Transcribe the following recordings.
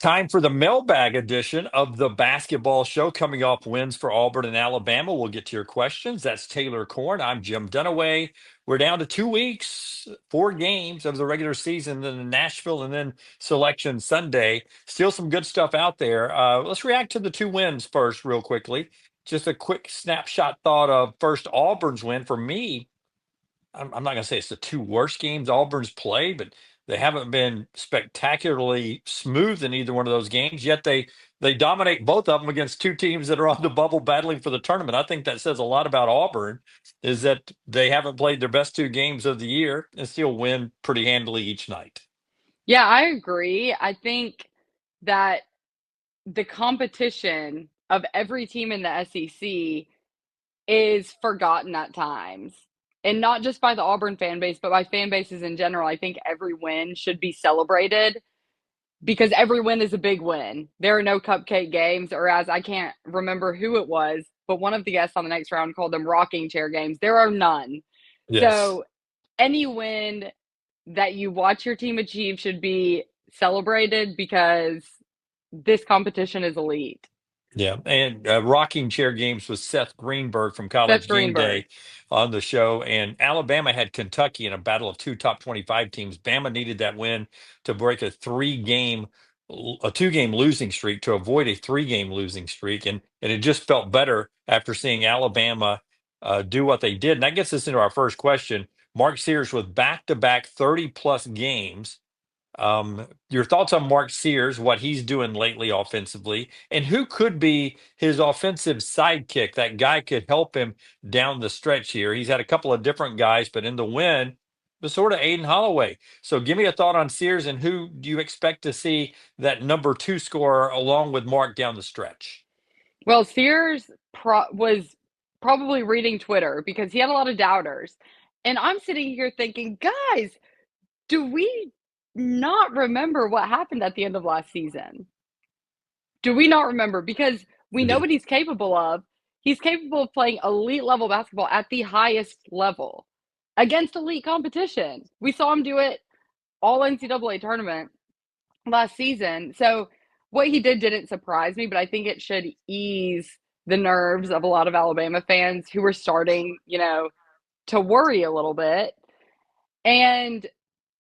Time for the mailbag edition of the basketball show, coming off wins for Auburn and Alabama. We'll get to your questions. That's Taylor Korn. I'm Jim Dunaway. We're down to 2 weeks, 4 games of the regular season, then Nashville, and then Selection Sunday. Still some good stuff out there. Let's react to the 2 wins first, real quickly. Just a quick snapshot thought of first Auburn's win. For me, I'm not going to say it's the 2 worst games Auburn's played, but they haven't been spectacularly smooth in either one of those games. Yet they dominate both of them against 2 teams that are on the bubble battling for the tournament. I think that says a lot about Auburn, is that they haven't played their best 2 games of the year and still win pretty handily each night. Yeah, I agree. I think that the competition of every team in the SEC is forgotten at times. And not just by the Auburn fan base, but by fan bases in general. I think every win should be celebrated because every win is a big win. There are no cupcake games, or as I can't remember who it was, but one of the guests on the next round called them rocking chair games. There are none. Yes. So any win that you watch your team achieve should be celebrated because this competition is elite. Yeah, and rocking chair games with Seth Greenberg from Seth College Game Greenberg. Day on the show. And Alabama had Kentucky in a battle of 2 top 25 teams. Bama needed that win to break a 2 game losing streak to avoid a 3 game losing streak. And it just felt better after seeing Alabama do what they did. And that gets us into our first question. Mark Sears with back-to-back 30 plus games. Your thoughts on Mark Sears, what he's doing lately offensively, and who could be his offensive sidekick? That guy could help him down the stretch here. He's had a couple of different guys, but in the win, the sort of Aden Holloway. So give me a thought on Sears and who do you expect to see that number 2 scorer along with Mark down the stretch? Well, Sears was probably reading Twitter because he had a lot of doubters. And I'm sitting here thinking, guys, do we not remember what happened at the end of last season? Do we not remember? Because we I know do. what he's capable of. He's capable of playing elite level basketball at the highest level against elite competition. We saw him do it all NCAA tournament last season. So what he didn't surprise me, but I think it should ease the nerves of a lot of Alabama fans who were starting, to worry a little bit. And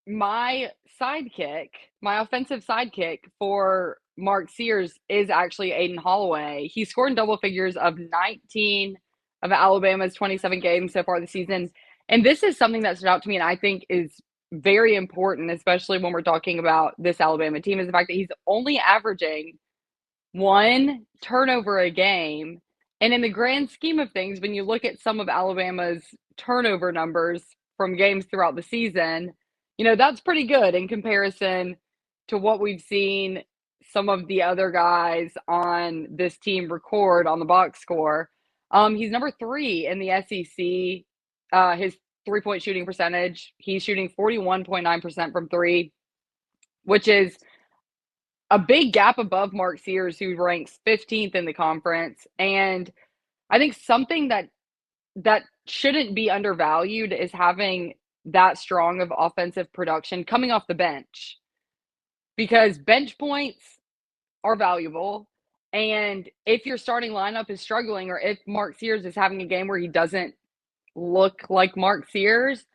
my sidekick, my offensive sidekick for Mark Sears is actually Aden Holloway. He scored in double figures of 19 of Alabama's 27 games so far this season. And this is something that stood out to me and I think is very important, especially when we're talking about this Alabama team, is the fact that he's only averaging 1 turnover a game. And in the grand scheme of things, when you look at some of Alabama's turnover numbers from games throughout the season, that's pretty good in comparison to what we've seen some of the other guys on this team record on the box score. He's number 3 in the SEC. His 3-point shooting percentage, he's shooting 41.9% from three, which is a big gap above Mark Sears, who ranks 15th in the conference. And I think something that shouldn't be undervalued is having that strong of offensive production coming off the bench, because bench points are valuable. And if your starting lineup is struggling, or if Mark Sears is having a game where he doesn't look like Mark Sears,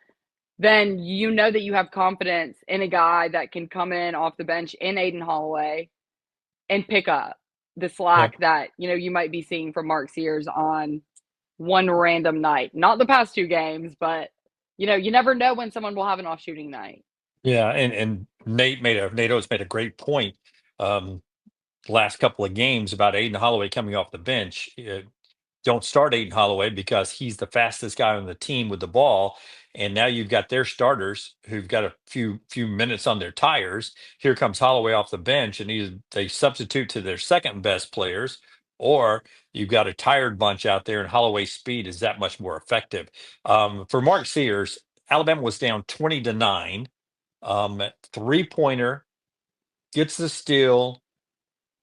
then you know that you have confidence in a guy that can come in off the bench in Aden Holloway and pick up the Yeah. slack that you might be seeing from Mark Sears on one random night. Not the past 2 games, but you never know when someone will have an off shooting night. Yeah, and Nate made a great point. Um, last couple of games about Aden Holloway coming off the bench. Don't start Aden Holloway because he's the fastest guy on the team with the ball. And now you've got their starters who've got a few minutes on their tires. Here comes Holloway off the bench, and they substitute to their second best players, or you've got a tired bunch out there, and Holloway's speed is that much more effective. For Mark Sears, Alabama was down 20-9. 3-pointer, gets the steal,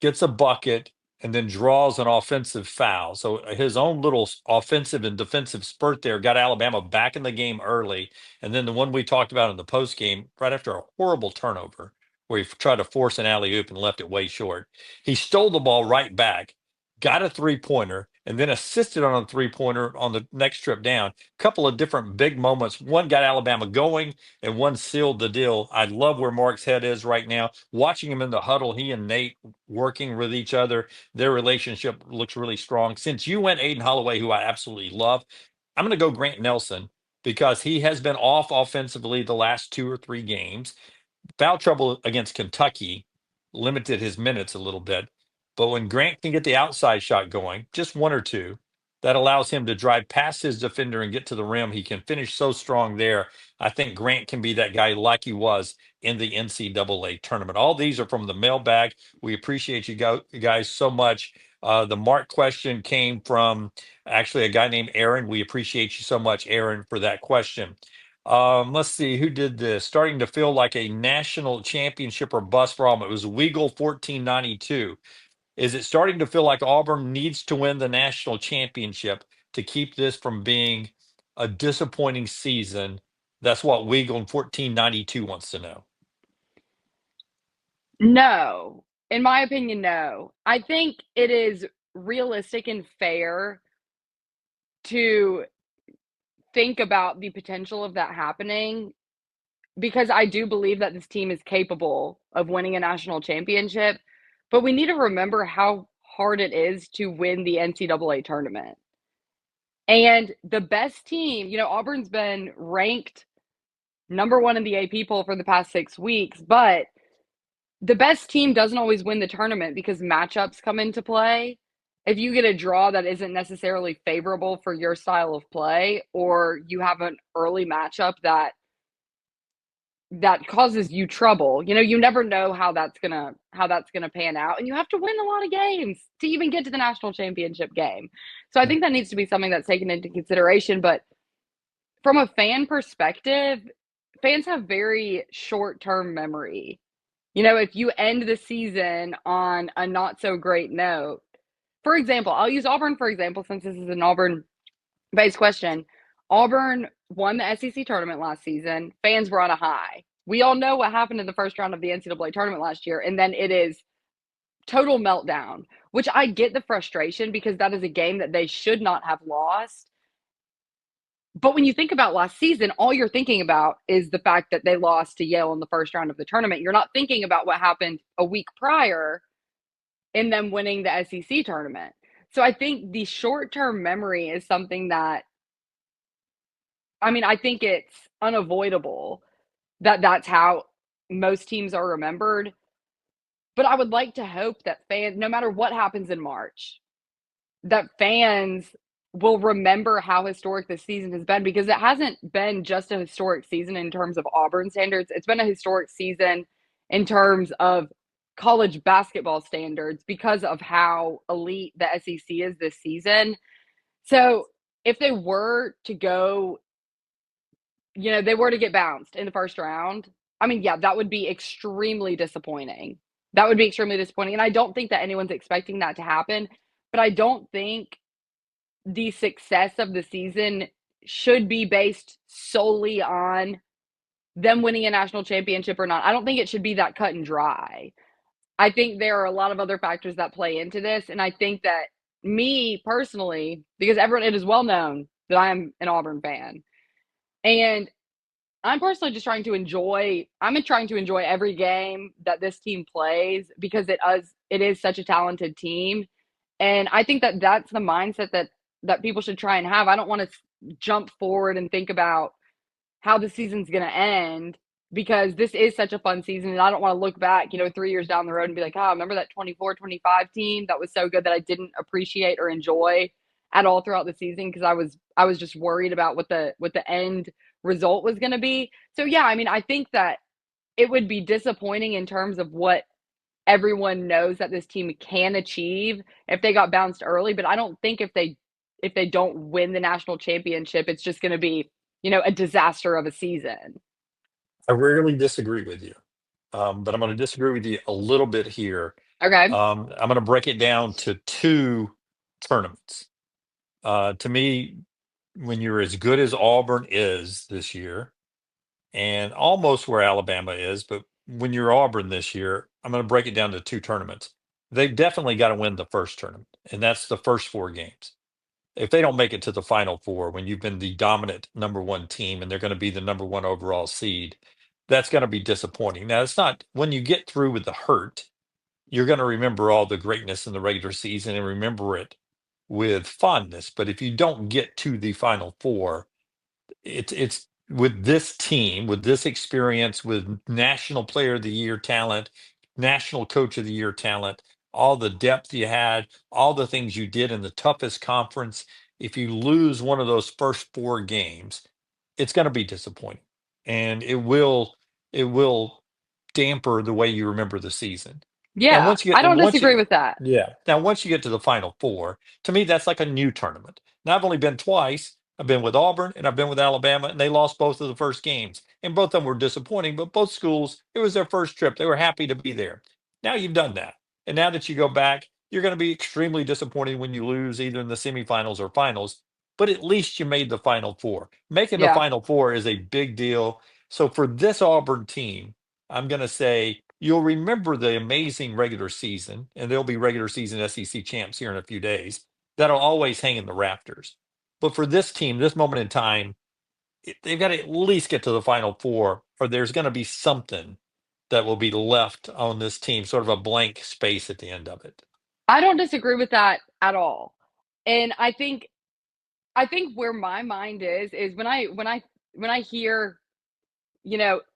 gets a bucket, and then draws an offensive foul. So his own little offensive and defensive spurt there got Alabama back in the game early. And then the one we talked about in the post game, right after a horrible turnover, where he tried to force an alley oop and left it way short. He stole the ball right back, got a 3-pointer, and then assisted on a 3-pointer on the next trip down. Couple of different big moments. One got Alabama going, and one sealed the deal. I love where Mark's head is right now. Watching him in the huddle, he and Nate working with each other, their relationship looks really strong. Since you went Aden Holloway, who I absolutely love, I'm going to go Grant Nelson because he has been off offensively the last 2 or 3 games. Foul trouble against Kentucky limited his minutes a little bit. But when Grant can get the outside shot going, just one or two, that allows him to drive past his defender and get to the rim. He can finish so strong there. I think Grant can be that guy like he was in the NCAA tournament. All these are from the mailbag. We appreciate you guys so much. The Mark question came from actually a guy named Aaron. We appreciate you so much, Aaron, for that question. Let's see who did this. Starting to feel like a national championship or bust problem. It was Weagle 1492. Is it starting to feel like Auburn needs to win the national championship to keep this from being a disappointing season? That's what Weagle in 1492 wants to know. No. In my opinion, no. I think it is realistic and fair to think about the potential of that happening because I do believe that this team is capable of winning a national championship, but we need to remember how hard it is to win the NCAA tournament. And the best team, Auburn's been ranked number one in the AP poll for the past 6 weeks, but the best team doesn't always win the tournament because matchups come into play. If you get a draw that isn't necessarily favorable for your style of play, or you have an early matchup that causes you trouble, you never know how that's gonna pan out, and you have to win a lot of games to even get to the national championship game. So I think that needs to be something that's taken into consideration. But from a fan perspective, fans have very short-term memory. If you end the season on a not so great note, for example, I'll use Auburn for example, since this is an Auburn based question. Auburn won the SEC tournament last season. Fans were on a high. We all know what happened in the first round of the NCAA tournament last year, and then it is total meltdown, which I get the frustration because that is a game that they should not have lost. But when you think about last season, all you're thinking about is the fact that they lost to Yale in the first round of the tournament. You're not thinking about what happened a week prior in them winning the SEC tournament. So I think the short-term memory is something that, I think it's unavoidable that that's how most teams are remembered. But I would like to hope that fans, no matter what happens in March, that fans will remember how historic this season has been, because it hasn't been just a historic season in terms of Auburn standards. It's been a historic season in terms of college basketball standards because of how elite the SEC is this season. So if they were to go, they were to get bounced in the first round, yeah, that would be extremely disappointing. That would be extremely disappointing. And I don't think that anyone's expecting that to happen, but I don't think the success of the season should be based solely on them winning a national championship or not. I don't think it should be that cut and dry. I think there are a lot of other factors that play into this. And I think that me personally, because it is well known that I am an Auburn fan. And I'm personally just trying to enjoy every game that this team plays because it is such a talented team. And I think that that's the mindset that people should try and have. I don't want to jump forward and think about how the season's going to end because this is such a fun season. And I don't want to look back, 3 years down the road and be like, oh, remember that 24-25 team that was so good that I didn't appreciate or enjoy at all throughout the season because I was just worried about what the end result was going to be. So yeah, I think that it would be disappointing in terms of what everyone knows that this team can achieve if they got bounced early, but I don't think if they don't win the national championship, it's just going to be, a disaster of a season. I rarely disagree with you, but I'm going to disagree with you a little bit here. Okay. I'm going to break it down to 2 tournaments. To me, when you're as good as Auburn is this year, and almost where Alabama is, but when you're Auburn this year, I'm going to break it down to two tournaments. They've definitely got to win the first tournament, and that's the first four games. If they don't make it to the final four, when you've been the dominant number one team and they're going to be the number one overall seed, that's going to be disappointing. Now, it's not when you get through with the hurt, you're going to remember all the greatness in the regular season and remember it with fondness. But if you don't get to the final four, it's with this team, with this experience, with National Player of the Year talent, National Coach of the Year talent, all the depth you had, all the things you did in the toughest conference. If you lose one of those first four games, it's going to be disappointing, and it will damper the way you remember the season. Now, Yeah, once you I get don't once disagree you with that. yeah, now once you get to the final four, to me that's like a new tournament. Now I've only been twice. I've been with Auburn and I've been with Alabama, and they lost both of the first games, and both of them were disappointing. But both schools, it was their first trip; they were happy to be there. Now you've done that, and now that you go back, you're going to be extremely disappointed when you lose either in the semifinals or finals. But at least you made the final four. Making the Yeah. final four is a big deal. So for this Auburn team, I'm going to say you'll remember the amazing regular season, and there'll be regular season SEC champs here in a few days. That'll always hang in the rafters. But for this team, this moment in time, they've got to at least get to the final four, or there's going to be something that will be left on this team, sort of a blank space at the end of it. I don't disagree with that at all. And I think where my mind is when I hear,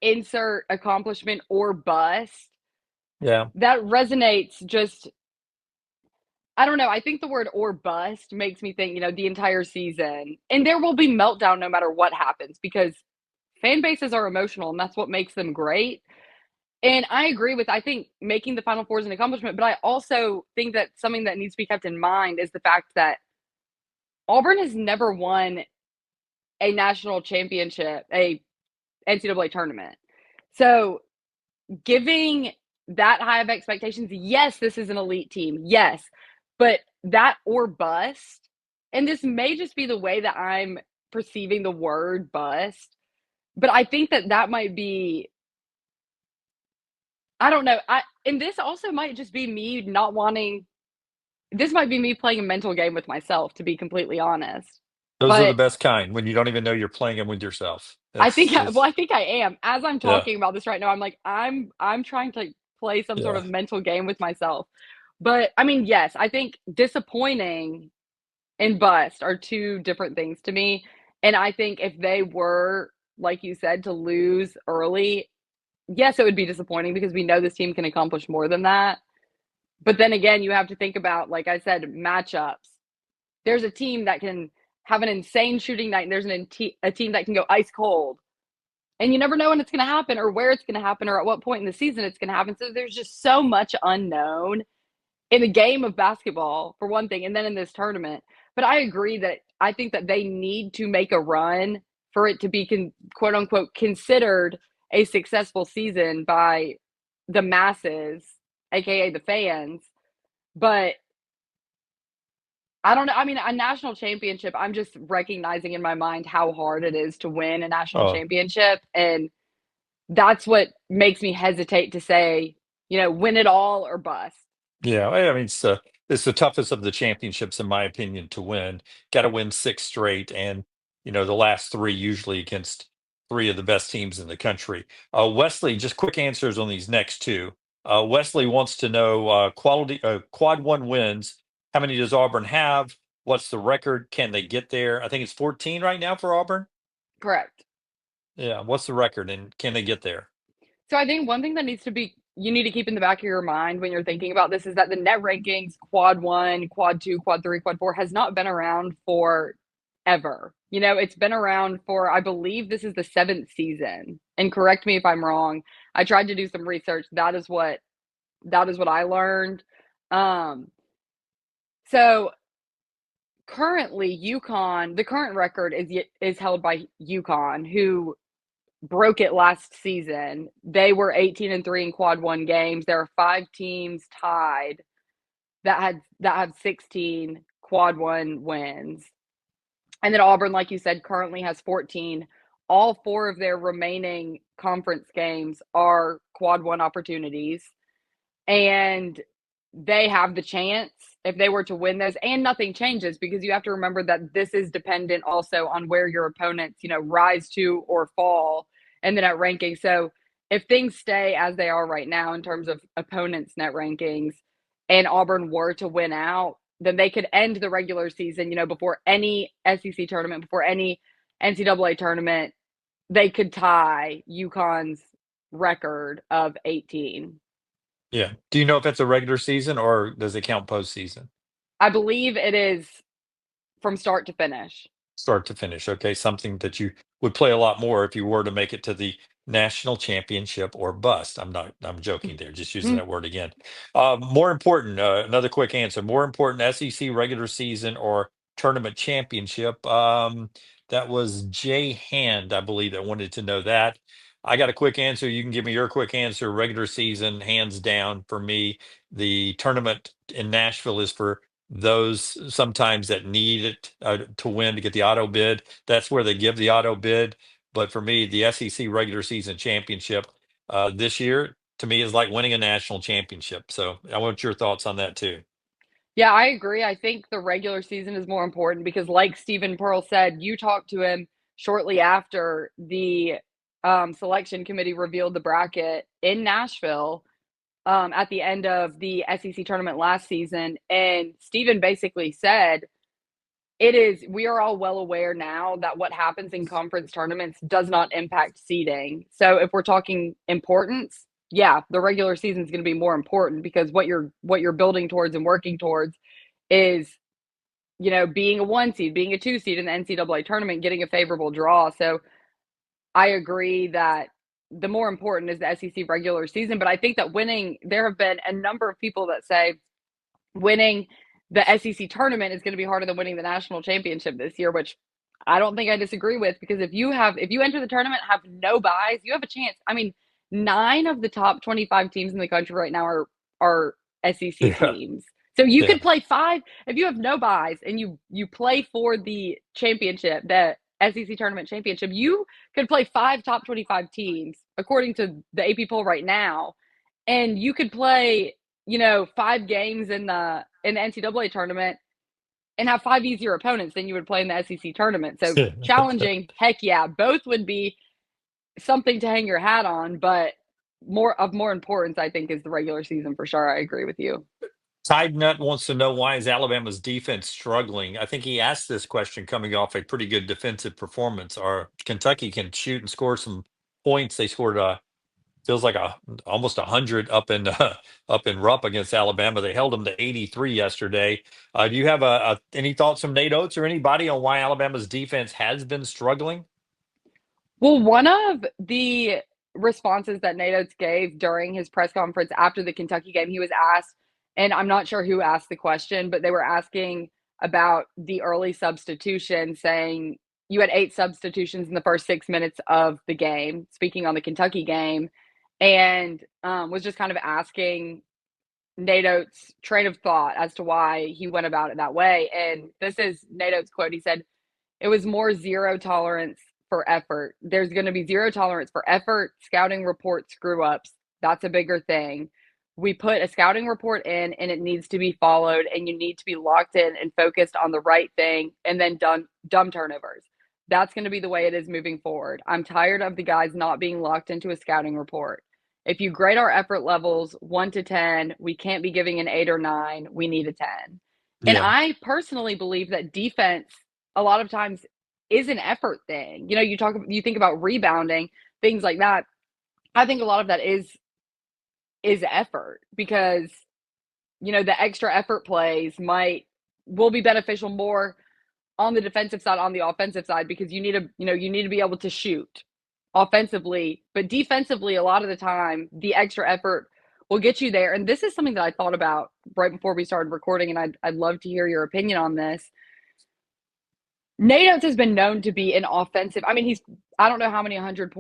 insert accomplishment or bust, Yeah. that resonates just I don't know, I think the word "or bust" makes me think, the entire season. And there will be meltdown no matter what happens because fan bases are emotional and that's what makes them great. And I think making the Final Four is an accomplishment, but I also think that something that needs to be kept in mind is the fact that Auburn has never won a national championship, a NCAA tournament. So giving that high of expectations, yes, this is an elite team. Yes. But that or bust, and this may just be the way that I'm perceiving the word bust, but I think that that might be, I don't know. And this also might just be me not wanting, this might be me playing a mental game with myself, to be completely honest. Those are the But best kind when you don't even know you're playing them with yourself. I think, That's just, I think I am. As I'm yeah, talking about this right now, I'm like, I'm trying to play some sort yeah, of mental game with myself. But I mean, yes, I think disappointing and bust are two different things to me. And I think if they were, like you said, to lose early, yes, it would be disappointing because we know this team can accomplish more than that. But then again, you have to think about, like I said, matchups. There's a team that can have an insane shooting night, and there's a team that can go ice cold. And you never know when it's going to happen or where it's going to happen or at what point in the season it's going to happen. So there's just so much unknown in the game of basketball, for one thing, and then in this tournament. But I agree that I think that they need to make a run for it to be quote unquote considered a successful season by the masses, aka the fans. But I don't know. I mean, a national championship, I'm just recognizing in my mind how hard it is to win a national oh, championship. And that's what makes me hesitate to say, win it all or bust. yeah. I mean, it's the toughest of the championships, in my opinion, to win. Got to win six straight, and the last three usually against three of the best teams in the country. Wesley, just quick answers on these next two. Wesley wants to know quality quad one wins. How many does Auburn have? What's the record? Can they get there? I think it's 14 right now for Auburn. Correct. Yeah. What's the record, and can they get there? So I think one thing that you need to keep in the back of your mind when you're thinking about this is that the net rankings, quad one, quad two, quad three, quad four, has not been around for ever. It's been around for, I believe this is the seventh season. And correct me if I'm wrong. I tried to do some research. That is what I learned. Um, so currently UConn, the current record is held by UConn, who broke it last season. They were 18-3 in quad one games. There are five teams tied that have 16 quad one wins. And then Auburn, like you said, currently has 14. All four of their remaining conference games are quad one opportunities, and they have the chance if they were to win those, and nothing changes, because you have to remember that this is dependent also on where your opponents, rise to or fall in the net ranking. So if things stay as they are right now in terms of opponents' net rankings, and Auburn were to win out, then they could end the regular season, before any SEC tournament, before any NCAA tournament, they could tie UConn's record of 18. Yeah. Do you know if it's a regular season or does it count postseason? I believe it is from start to finish. Start to finish. Okay, something that you would play a lot more if you were to make it to the national championship or bust. I'm joking there, just using that word again. More important, another quick answer. More important, SEC regular season or tournament championship? That was Jay Hand, I believe, that wanted to know that. I got a quick answer. You can give me your quick answer. Regular season, hands down for me. The tournament in Nashville is for those sometimes that need it to win to get the auto bid. That's where they give the auto bid. But for me, the SEC regular season championship this year to me is like winning a national championship. So I want your thoughts on that too. Yeah, I agree. I think the regular season is more important because, like Stephen Pearl said, you talked to him shortly after the selection committee revealed the bracket in Nashville at the end of the SEC tournament last season. And Stephen basically said, we are all well aware now that what happens in conference tournaments does not impact seeding. So if we're talking importance, yeah, the regular season is going to be more important because what you're building towards and working towards is, being a 1 seed, being a 2 seed in the NCAA tournament, getting a favorable draw. So I agree that the more important is the SEC regular season. But I think that there have been a number of people that say winning the SEC tournament is going to be harder than winning the national championship this year, which I don't think I disagree with, because if you enter the tournament, have no buys, you have a chance. I mean, 9 of the top 25 teams in the country right now are SEC Yeah. teams. So you Yeah. could play 5 if you have no buys and you play for the championship, the SEC tournament championship. You could play 5 top 25 teams according to the AP poll right now, and you could play 5 games in the NCAA tournament and have 5 easier opponents than you would play in the SEC tournament. So challenging, heck yeah, both would be something to hang your hat on, but more importance, I think, is the regular season for sure. I agree with you. Tide Nut wants to know, why is Alabama's defense struggling? I think he asked this question coming off a pretty good defensive performance. Our Kentucky can shoot and score some points. They scored feels like almost 100 up in up in Rupp against Alabama. They held them to 83 yesterday. Do you have any thoughts from Nate Oates or anybody on why Alabama's defense has been struggling? Well, one of the responses that Nate Oates gave during his press conference after the Kentucky game, he was asked, and I'm not sure who asked the question, but they were asking about the early substitution, saying you had 8 substitutions in the first 6 minutes of the game, speaking on the Kentucky game, and was just kind of asking Nate Oates' train of thought as to why he went about it that way. And this is Nate Oates' quote. He said, "It was more zero tolerance for effort. There's going to be zero tolerance for effort, scouting report screw ups. That's a bigger thing. We put a scouting report in and it needs to be followed, and you need to be locked in and focused on the right thing, and then dumb turnovers. That's going to be the way it is moving forward. I'm tired of the guys not being locked into a scouting report. If you grade our effort levels 1 to 10, we can't be giving an 8 or 9. We need a 10." And Yeah. I personally believe that defense a lot of times is an effort thing. You think about rebounding, things like that. I think a lot of that is effort, because the extra effort plays will be beneficial more on the defensive side, on the offensive side, because you need to be able to shoot offensively, but defensively a lot of the time the extra effort will get you there. And this is something that I thought about right before we started recording, and I'd love to hear your opinion on this. Nate Oates has been known to be an offensive. I mean, I don't know how many 100+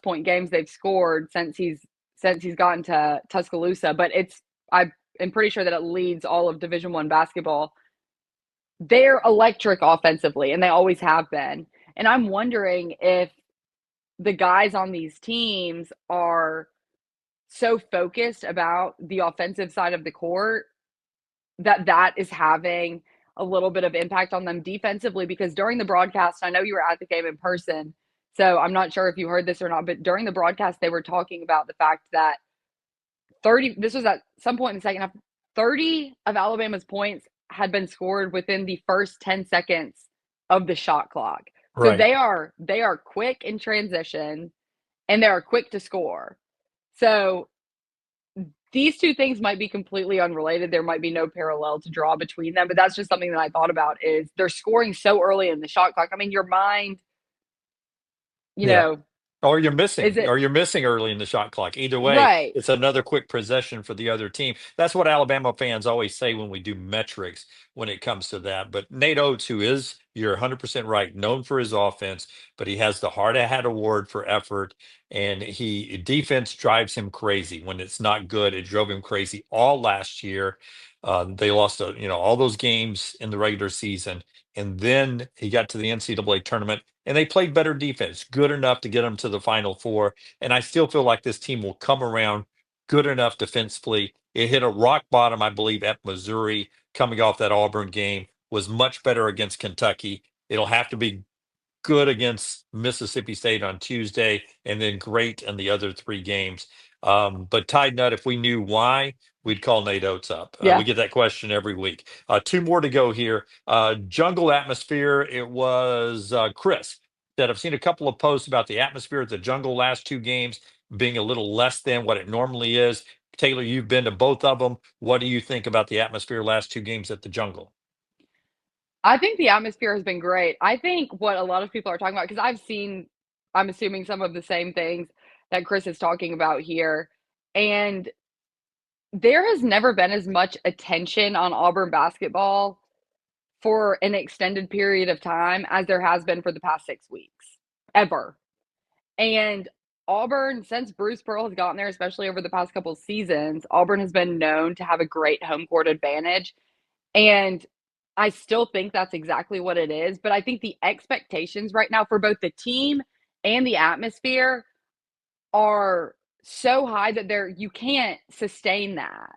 point games they've scored since he's gotten to Tuscaloosa, but I am pretty sure that it leads all of Division I basketball. They're electric offensively, and they always have been. And I'm wondering if the guys on these teams are so focused about the offensive side of the court that that is having a little bit of impact on them defensively, because during the broadcast, I know you were at the game in person, so I'm not sure if you heard this or not, but during the broadcast, they were talking about the fact that 30, this was at some point in the second half, 30 of Alabama's points had been scored within the first 10 seconds of the shot clock. So Right. they are quick in transition and they are quick to score. So these two things might be completely unrelated. There might be no parallel to draw between them, but that's just something that I thought about is they're scoring so early in the shot clock. I mean, your mind, you Yeah. know, is it Or you're missing early in the shot clock. Either way, right? it's another quick possession for the other team. That's what Alabama fans always say when we do metrics when it comes to that. But Nate Oates, who is, you're 100% right, known for his offense, but he has the hard hat award for effort, and he defense drives him crazy when it's not good. It drove him crazy all last year. They lost, all those games in the regular season, and then he got to the NCAA tournament and they played better defense, good enough to get them to the Final Four. And I still feel like this team will come around good enough defensively. It hit a rock bottom, I believe, at Missouri coming off that Auburn game, was much better against Kentucky. It'll have to be good against Mississippi State on Tuesday, and then great in the other three games. But Tide Nut, if we knew why, we'd call Nate Oates up. We Yeah. get that question every week. Two more to go here. Jungle atmosphere. It was Chris that I've seen a couple of posts about the atmosphere at the Jungle last two games being a little less than what it normally is. Taylor, you've been to both of them. What do you think about the atmosphere last two games at the Jungle? I think the atmosphere has been great. I think what a lot of people are talking about, because I've seen, I'm assuming some of the same things that Chris is talking about here. And there has never been as much attention on Auburn basketball for an extended period of time as there has been for the past 6 weeks, ever. And Auburn, since Bruce Pearl has gotten there, especially over the past couple of seasons, Auburn has been known to have a great home court advantage. And I still think that's exactly what it is. But I think the expectations right now for both the team and the atmosphere are so high that you can't sustain that.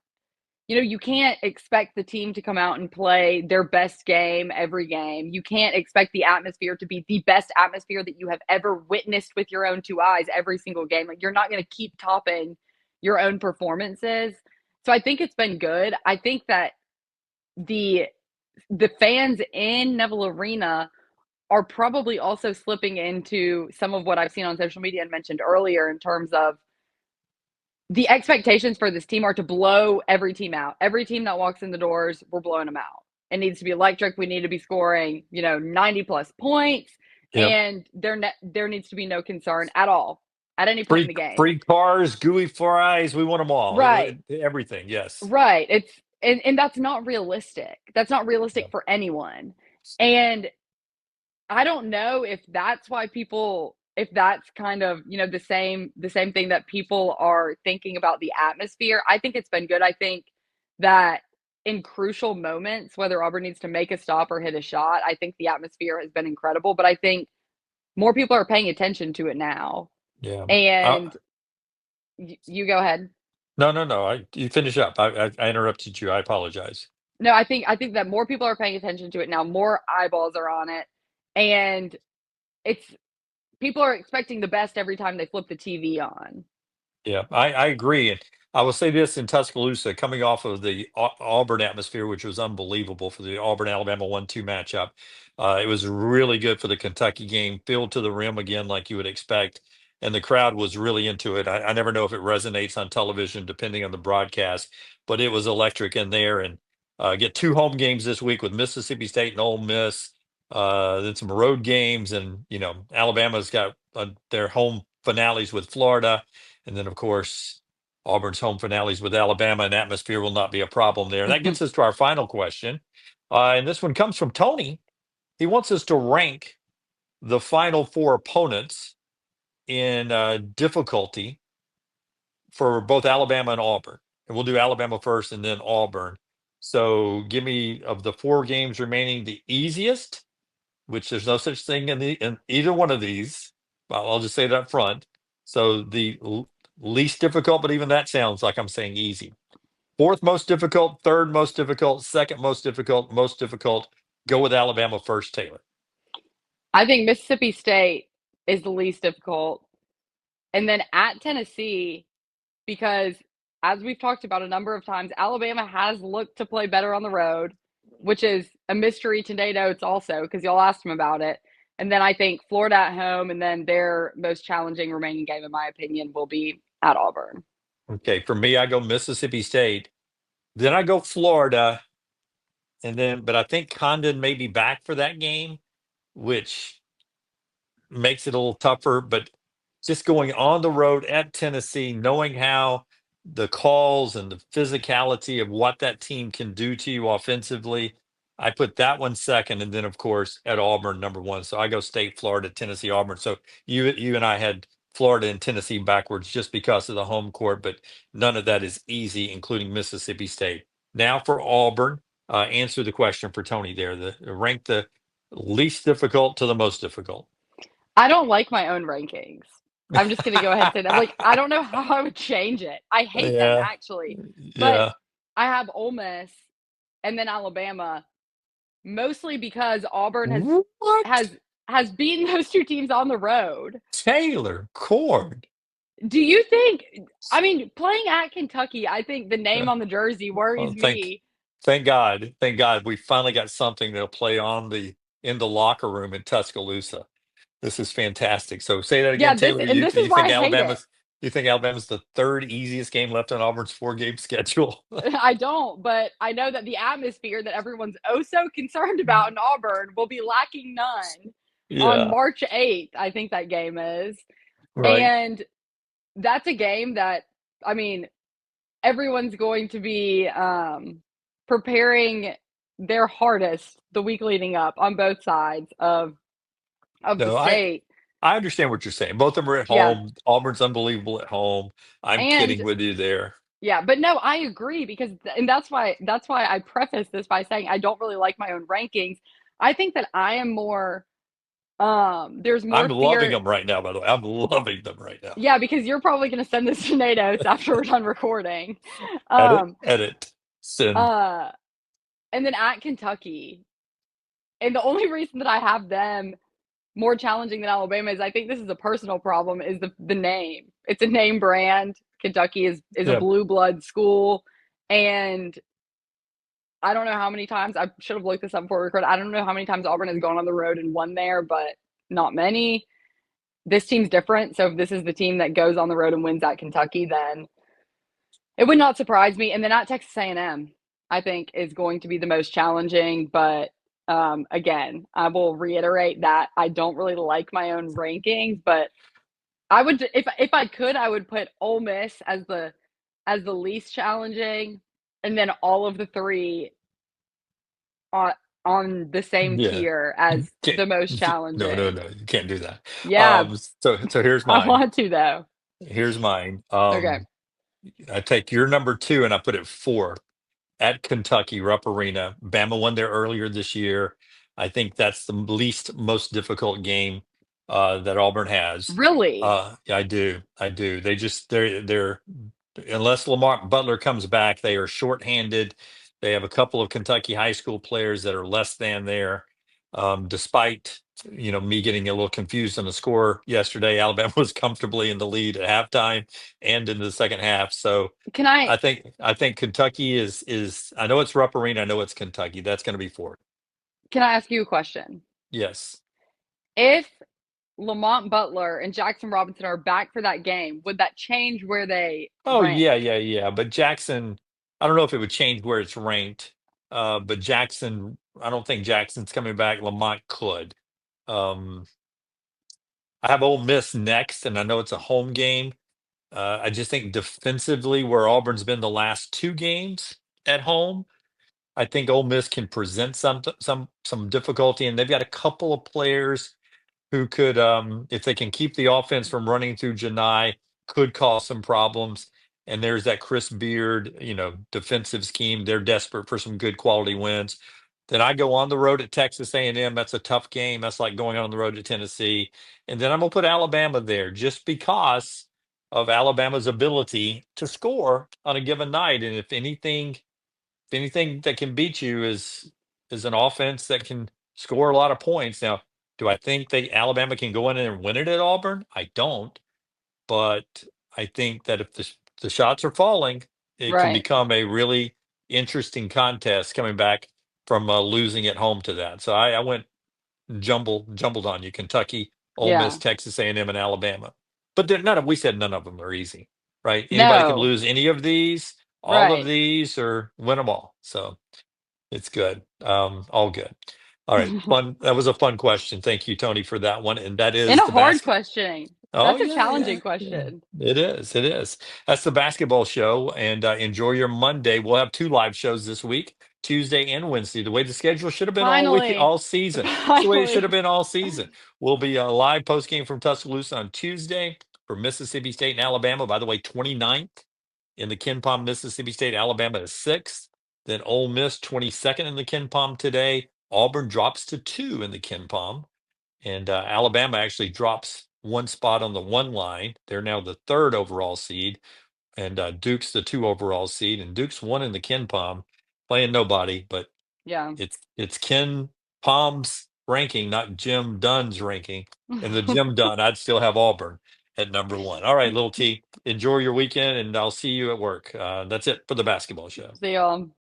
You can't expect the team to come out and play their best game every game. You can't expect the atmosphere to be the best atmosphere that you have ever witnessed with your own two eyes every single game. Like, you're not going to keep topping your own performances. So I think it's been good. I think that the the fans in Neville Arena are probably also slipping into some of what I've seen on social media and mentioned earlier in terms of the expectations for this team are to blow every team out. Every team that walks in the doors, we're blowing them out. It needs to be electric. We need to be scoring, 90 plus points, Yep. and there needs to be no concern at all at any point in the game. Free cars, gooey fries. We want them all. Right. Everything. Yes. Right. And that's not realistic. That's not realistic Yeah. for anyone. And I don't know if that's why people, if that's kind of, the same thing that people are thinking about the atmosphere. I think it's been good. I think that in crucial moments, whether Auburn needs to make a stop or hit a shot, I think the atmosphere has been incredible. But I think more people are paying attention to it now. Yeah. And you go ahead. No, no, no. You finish up. I interrupted you. I apologize. No, I think that more people are paying attention to it now. More eyeballs are on it, and it's people are expecting the best every time they flip the TV on. Yeah, I agree. And I will say this in Tuscaloosa, coming off of the Auburn atmosphere, which was unbelievable for the Auburn Alabama 1-2 matchup. It was really good for the Kentucky game, filled to the rim again, like you would expect. And the crowd was really into it. I never know if it resonates on television, depending on the broadcast, but it was electric in there. And get two home games this week with Mississippi State and Ole Miss. Then some road games, and Alabama's got their home finales with Florida, and then, of course, Auburn's home finales with Alabama, and atmosphere will not be a problem there. That gets us to our final question. And this one comes from Tony. He wants us to rank the final four opponents in difficulty for both Alabama and Auburn. And we'll do Alabama first and then Auburn. So give me, of the four games remaining, the easiest, which there's no such thing in either one of these. I'll just say it up front. So the least difficult, but even that sounds like I'm saying easy. Fourth most difficult, third most difficult, second most difficult, most difficult. Go with Alabama first, Taylor. I think Mississippi State is the least difficult. And then at Tennessee, because as we've talked about a number of times, Alabama has looked to play better on the road, which is a mystery to Nate Oates also, because y'all asked him about it. And then I think Florida at home, and then their most challenging remaining game, in my opinion, will be at Auburn. Okay, for me, I go Mississippi State. Then I go Florida, but I think Condon may be back for that game, which makes it a little tougher. But just going on the road at Tennessee, knowing how the calls and the physicality of what that team can do to you offensively, I put that one second, and then of course at Auburn number one. So I go State, Florida, Tennessee, Auburn. So you and I had Florida and Tennessee backwards just because of the home court, but none of that is easy, including Mississippi State. Now for Auburn, answer the question for Tony there. Rank the least difficult to the most difficult. I don't like my own rankings. I'm just going to go ahead and say that. Like, I don't know how I would change it. I hate them, Yeah, actually. But yeah. I have Ole Miss and then Alabama, mostly because Auburn What? has has beaten those two teams on the road. Taylor Cord. Do you think? I mean, playing at Kentucky, I think the name on the jersey Well, worries me. thank God, thank God, we finally got something that'll play on the in the locker room in Tuscaloosa. This is fantastic. So say that Yeah, again, this Taylor. and this is You why think I hate it. Alabama's the third easiest game left on Auburn's 4 game schedule? I don't, but I know that the atmosphere that everyone's oh so concerned about in Auburn will be lacking none on Yeah, March 8th. I think that game is. right. And that's a game that, I mean, everyone's going to be preparing their hardest the week leading up on both sides of the No, state. I understand what you're saying. Both of them are at Yeah. home. Auburn's unbelievable at home. I'm kidding And with you there. yeah, but no, I agree because and that's why I preface this by saying I don't really like my own rankings. I think that I am more there's I'm more loving fear. them right now, by the way. I'm loving them right now. Yeah, because you're probably going to send this to Natos after we're done recording. Edit, Um edit, send. uh and then at Kentucky. And the only reason that I have them more challenging than Alabama is I think this is a personal problem is the name. It's a name brand. Kentucky is a Yeah. blue blood school, and I don't know how many times I should have looked this up before we record. I don't know how many times Auburn has gone on the road and won there, but not many. This team's different, so if this is the team that goes on the road and wins at Kentucky, then it would not surprise me. And then at Texas A&M, I think is going to be the most challenging. But again, I will reiterate that I don't really like my own rankings, but I would if I could, I would put Ole Miss as the least challenging, and then all of the three on on the same Yeah. tier You as can't, the most no, no, challenging. no. You can't do that. Yeah, So here's I mine. want to though. Here's mine. Okay. I take your number two and I put it four at Kentucky, Rupp Arena. Bama won there earlier this year. I think that's the least most difficult game that Auburn has. Really? Yeah, I do. I do. They're unless Lamar Butler comes back, they are shorthanded. They have a couple of Kentucky high school players that are less than there. Despite me getting a little confused on the score yesterday, Alabama was comfortably in the lead at halftime and in the second half. So Can I I think Kentucky is I know it's Rupp Arena, I know it's Kentucky. That's going to be four. can I ask you a question? Yes. If Lamont Butler and Jackson Robinson are back for that game, would that change where they Oh rank? yeah, yeah, yeah. But Jackson, I don't know if it would change where it's ranked. But Jackson, I don't think Jackson's coming back. Lamont could. Um, I have Ole Miss next, and I know it's a home game. I just think defensively, where Auburn's been the last 2 games at home, I think Ole Miss can present some difficulty, and they've got a couple of players who could, if they can keep the offense from running through Janai, could cause some problems. And there's that Chris Beard, defensive scheme. They're desperate for some good quality wins. Then I go on the road at Texas A&M. That's a tough game. That's like going on the road to Tennessee. And then I'm going to put Alabama there just because of Alabama's ability to score on a given night. And if anything that can beat you is an offense that can score a lot of points. Now, do I think that Alabama can go in and win it at Auburn? I don't. But I think that if the shots are falling, it can Right. become a really interesting contest coming back from losing at home to that. So I went jumbled on you: Kentucky, Ole Miss, Yeah. Texas A&M, and Alabama. But we said none of them are easy, right? Anybody can No. lose any of these, all of Right. these, or win them all. So it's good. All good. All right, fun. That was a fun question. Thank you, Tony, for that one. And that And is a the hard basket. question. Oh That's a yeah, yeah, challenging yeah. question. It is. It is. That's the basketball show, and enjoy your Monday. We'll have two live shows this week, Tuesday and Wednesday. The way the schedule should have been all week, Finally. all season. It's the way it should have Finally. been all season. We'll be a live post game from Tuscaloosa on Tuesday for Mississippi State and Alabama. By the way, 29th in the Ken Palm. Mississippi State, Alabama is 6th. Then Ole Miss 22nd in the Ken Palm today. Auburn drops to 2 in the Ken Palm. And Alabama actually drops one spot on the one line. They're now the 3rd overall seed, and Duke's the 2 overall seed. And Duke's 1 in the Ken Palm, playing nobody, but Yeah. it's Ken Palm's ranking, not Jim Dunn's ranking. And the Jim Dunn, I'd still have Auburn at number 1. All right, little T, enjoy your weekend, and I'll see you at work. That's it for the basketball show. See y'all.